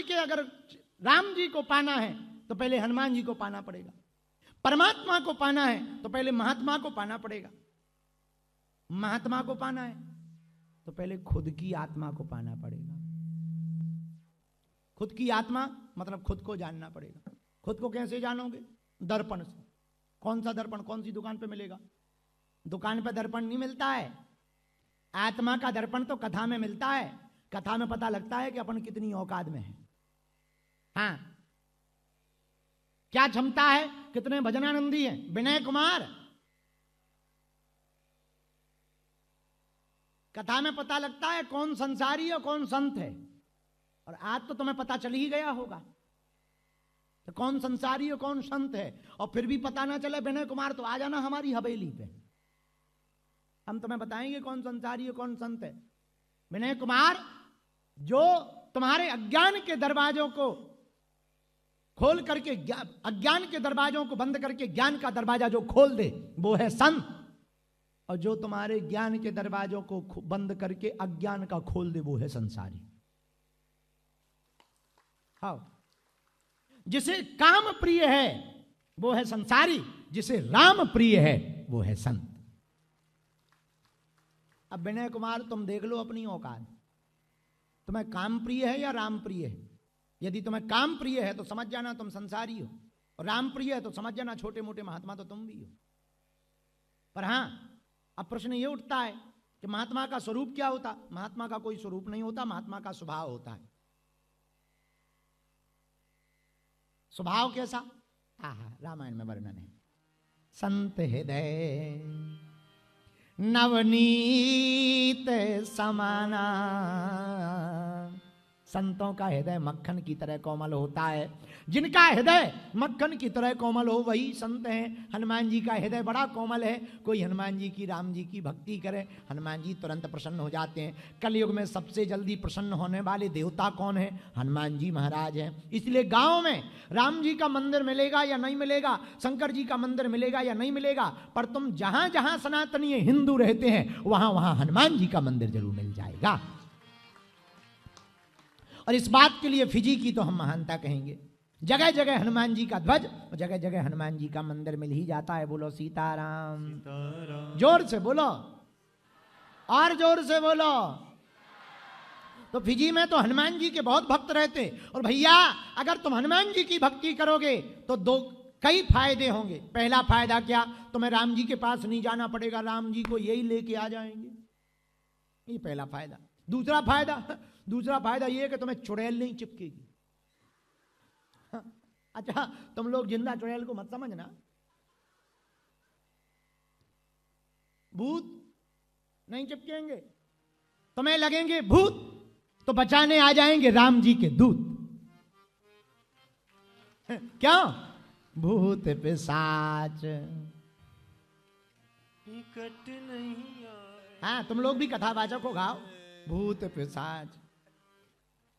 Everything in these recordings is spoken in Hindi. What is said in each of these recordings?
जी के, अगर राम जी को पाना है तो पहले हनुमान जी को पाना पड़ेगा। परमात्मा को पाना है तो पहले महात्मा को पाना पड़ेगा। महात्मा को पाना है तो पहले खुद की आत्मा को पाना पड़ेगा। खुद की आत्मा मतलब खुद को जानना पड़ेगा। खुद को कैसे जानोगे? दर्पण से। कौन सा दर्पण? कौन सी दुकान पे मिलेगा? दुकान पे दर्पण नहीं मिलता है। आत्मा का दर्पण तो कथा में मिलता है। कथा में पता लगता है कि अपन कितनी औकात में है। हाँ, क्या क्षमता है, कितने भजनानंदी हैं। विनय कुमार, कथा में पता लगता है कौन संसारी और कौन संत है। और आज तो तुम्हें पता चल ही गया होगा तो कौन संसारी और कौन संत है। और फिर भी पता ना चले विनय कुमार, तो आ जाना हमारी हवेली पे, हम तुम्हें बताएंगे कौन संसारी और कौन संत है। विनय कुमार, जो तुम्हारे अज्ञान के दरवाजों को खोल करके, अज्ञान के दरवाजों को बंद करके ज्ञान का दरवाजा जो खोल दे वो है संत। और जो तुम्हारे ज्ञान के दरवाजों को बंद करके अज्ञान का खोल दे वो है संसारी। हाँ, जिसे काम प्रिय है वो है संसारी, जिसे राम प्रिय है वो है संत। अब विनय कुमार तुम देख लो अपनी औकात, तुम्हें काम प्रिय है या राम प्रिय है। यदि तुम्हें काम प्रिय है तो समझ जाना तुम संसारी हो, और राम प्रिय है तो समझ जाना छोटे मोटे महात्मा तो तुम भी हो। पर हां, अब प्रश्न ये उठता है कि महात्मा का स्वरूप क्या होता? महात्मा का कोई स्वरूप नहीं होता, महात्मा का स्वभाव होता है। स्वभाव कैसा? रामायण में वर्णन है। संत हृदय नवनीत समाना, संतों का हृदय मक्खन की तरह कोमल होता है। जिनका हृदय मक्खन की तरह कोमल हो वही संत हैं। हनुमान जी का हृदय बड़ा कोमल है। कोई हनुमान जी की, राम जी की भक्ति करे, हनुमान जी तुरंत प्रसन्न हो जाते हैं। कलयुग में सबसे जल्दी प्रसन्न होने वाले देवता कौन है? हनुमान जी महाराज हैं। इसलिए गांव में राम जी का मंदिर मिलेगा या नहीं मिलेगा, शंकर जी का मंदिर मिलेगा या नहीं मिलेगा, पर तुम जहां जहां सनातनीय हिंदू रहते हैं वहां वहां हनुमान जी का मंदिर जरूर मिल जाएगा। और इस बात के लिए फिजी की तो हम महानता कहेंगे। जगह जगह हनुमान जी का ध्वज और जगह जगह हनुमान जी का मंदिर मिल ही जाता है। बोलो सीताराम, सीताराम। जोर से बोलो, और जोर से बोलो। तो फिजी में तो हनुमान जी के बहुत भक्त रहते। और भैया, अगर तुम हनुमान जी की भक्ति करोगे तो कई फायदे होंगे। पहला फायदा क्या? तुम्हें राम जी के पास नहीं जाना पड़ेगा, राम जी को यही लेके आ जाएंगे। ये पहला फायदा। दूसरा फायदा ये है कि तुम्हें चुड़ैल नहीं चिपकेगी। अच्छा, तुम लोग जिंदा चुड़ैल को मत समझना। भूत नहीं चिपकेंगे, तुम्हें लगेंगे भूत तो बचाने आ जाएंगे राम जी के दूत। क्यों? भूत पिशाच निकट नहीं आए। हाँ, तुम लोग भी कथावाचक को गाओ। भूत पिशाच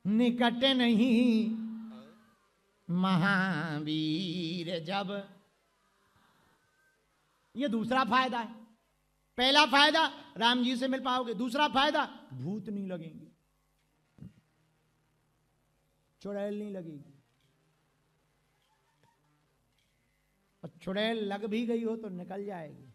निकट नहीं महावीर जब। ये दूसरा फायदा है। पहला फायदा राम जी से मिल पाओगे, दूसरा फायदा भूत नहीं लगेंगे, चुड़ैल नहीं लगेगी। और चुड़ैल लग भी गई हो तो निकल जाएगी।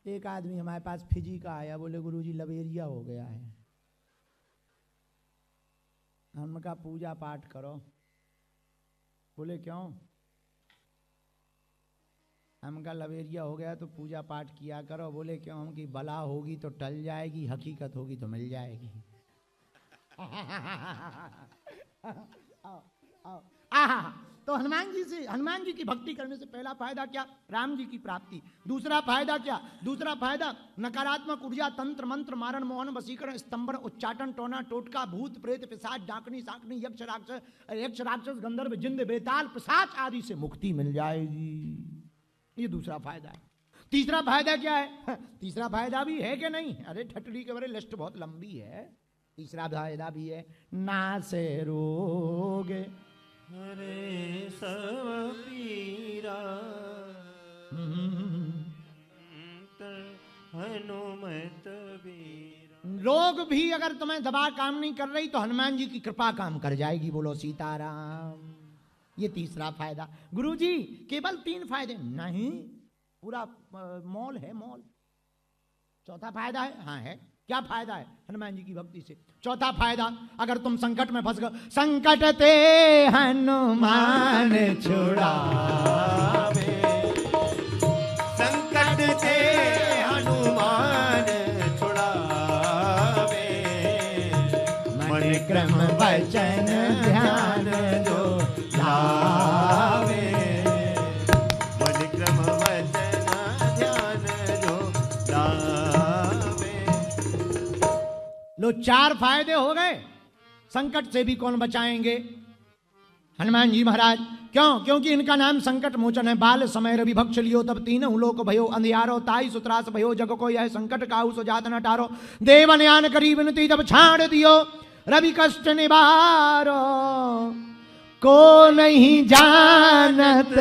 एक आदमी हमारे पास फिजी का आया, बोले गुरुजी लवेरिया हो गया है। हम का पूजा पाठ करो। बोले क्यों? हम का लवेरिया हो गया तो पूजा पाठ किया करो। बोले क्यों? हम की बला होगी तो टल जाएगी, हकीकत होगी तो मिल जाएगी। तो हनुमान जी की भक्ति करने से पहला फायदा क्या? राम जी की प्राप्ति। दूसरा फायदा क्या? दूसरा फायदा नकारात्मक ऊर्जा, तंत्र मंत्र, मारण मोहन, वशीकरण, स्तंभन, उच्चाटन, टोना टोटका, भूत प्रेत, पिशाच, डाकनी साकनी, यक्ष राक्षस, गंधर्व, जिंद, बेताल, पिशाच आदि से मुक्ति मिल जाएगी। ये दूसरा फायदा है। तीसरा फायदा क्या है? तीसरा फायदा भी है कि नहीं? अरे ठटड़ी के बारे लिस्ट बहुत लंबी है। तीसरा फायदा भी है, नासे रोग हरे सब पीरा हनुमत वीर। रोग भी अगर तुम्हें दवा काम नहीं कर रही तो हनुमान जी की कृपा काम कर जाएगी। बोलो सीताराम। ये तीसरा फायदा। गुरुजी केवल 3 फायदे नहीं, पूरा मॉल है, मॉल। चौथा फायदा है, हाँ है। क्या फायदा है? हनुमान जी की भक्ति से। चौथा फायदा, अगर तुम संकट में फंस गए, संकट ते हनुमान छुड़ावे, संकट ते हनुमान छुड़ावे, मन क्रम वचन ध्यान जो लावे, मन क्रम वचन ध्यान जो लावे। लो 4 फायदे हो गए। संकट से भी कौन बचाएंगे? हनुमान जी महाराज। क्यों? क्योंकि इनका नाम संकट मोचन है। बाल समय रवि भक्ष लियो तब तीनों लोक भयो, अंधियारो ताई सुत्रास भयो, जग को यह संकट काहू सो जात न टारो, देवन यान करी विनती जब छाड़ दियो, रवि कष्ट निवारो, को नहीं जानत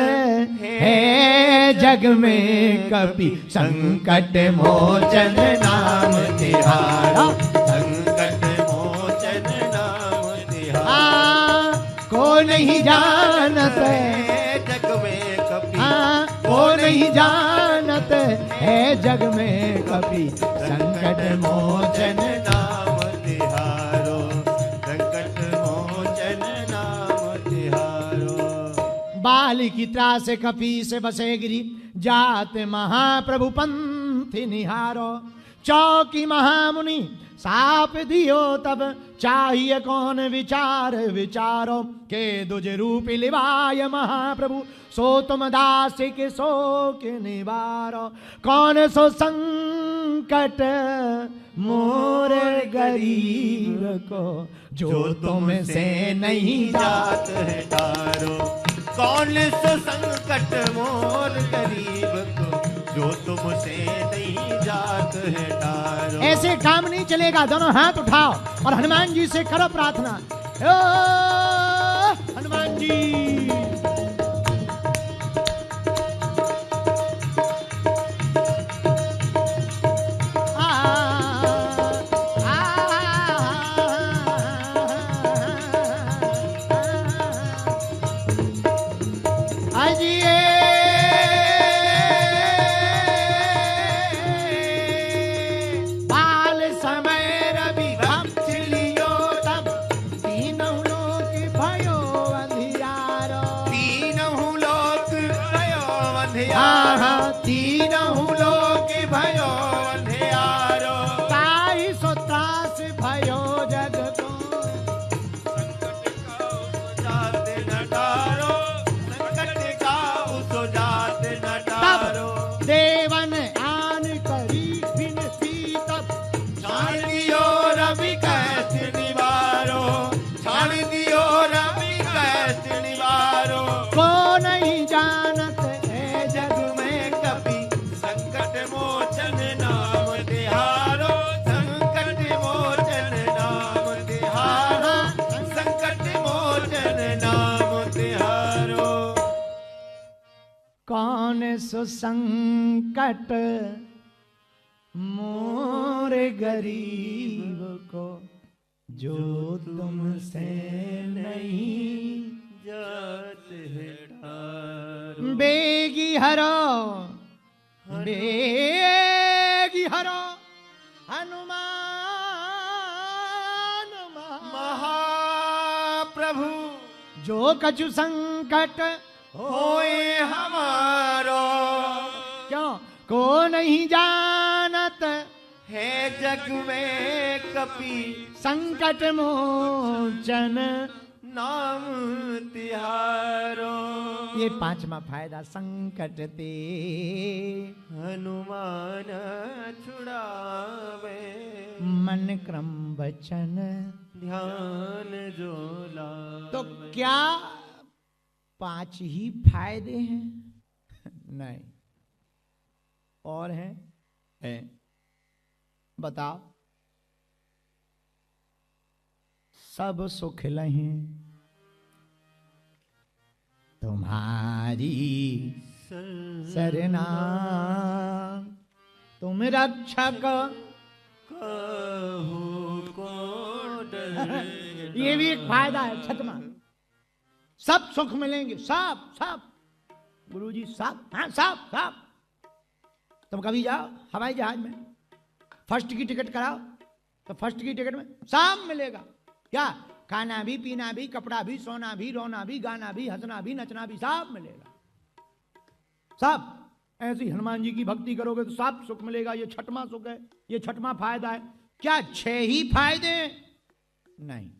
है जग में कभी, संकट मोचन नाम तिहारा, संकट मोचन नाम तिहारा, को नहीं जानत है जग में कभी, को नहीं जानत है जग में कभी, संकट मोचन नाम तिहारो, संकट मोचन नाम तिहारो। बाल की त्रास कपी से बसे गिरी, जात महाप्रभु पंथी निहारो, चौकी महामुनि साप दियो तब, चाहिए कौन विचार विचारो, के दुज रूप लिवाय महाप्रभु, सो तुम दास के सो के निवारो, कौन सो संकट मोर गरीब को, जो तुम से नहीं जात है तारो, कौन सो संकट मोर गरीब को, जो तुमसे नहीं जात है तारो। ऐसे काम नहीं चलेगा। दोनों हाथ उठाओ और हनुमान जी से करो प्रार्थना। ओ हनुमान जी, सुसंकट मोर गरीब को, जो तुमसे नहीं जात है तारो। बेगी हरो, बेगी हरो हनुमान महाप्रभु, जो कछु संकट होए हमारो, क्यों को नहीं जानत है जग में कपि, संकट मोचन नाम तिहारो। ये 5वां फायदा। संकट ते हनुमान छुड़ावे, मन क्रम वचन ध्यान जो लावे। तो क्या 5 ही फायदे हैं? नहीं, और हैं? है। बताओ। सब सुख लहें तुम्हारी सरना, तुम रक्षक कहूँ को डरे। ये भी एक फायदा है छठवां। सब सुख मिलेंगे, सब सब गुरुजी सब, हाँ सब सब। तुम कभी जाओ हवाई जहाज में, फर्स्ट की टिकट कराओ तो फर्स्ट की टिकट में सब मिलेगा। क्या? खाना भी, पीना भी, कपड़ा भी, सोना भी, रोना भी, गाना भी, हंसना भी, नचना भी, सब मिलेगा सब। ऐसी हनुमान जी की भक्ति करोगे तो सब सुख मिलेगा। ये छठवां सुख है, ये छठवां फायदा है। क्या 6 ही फायदे? नहीं,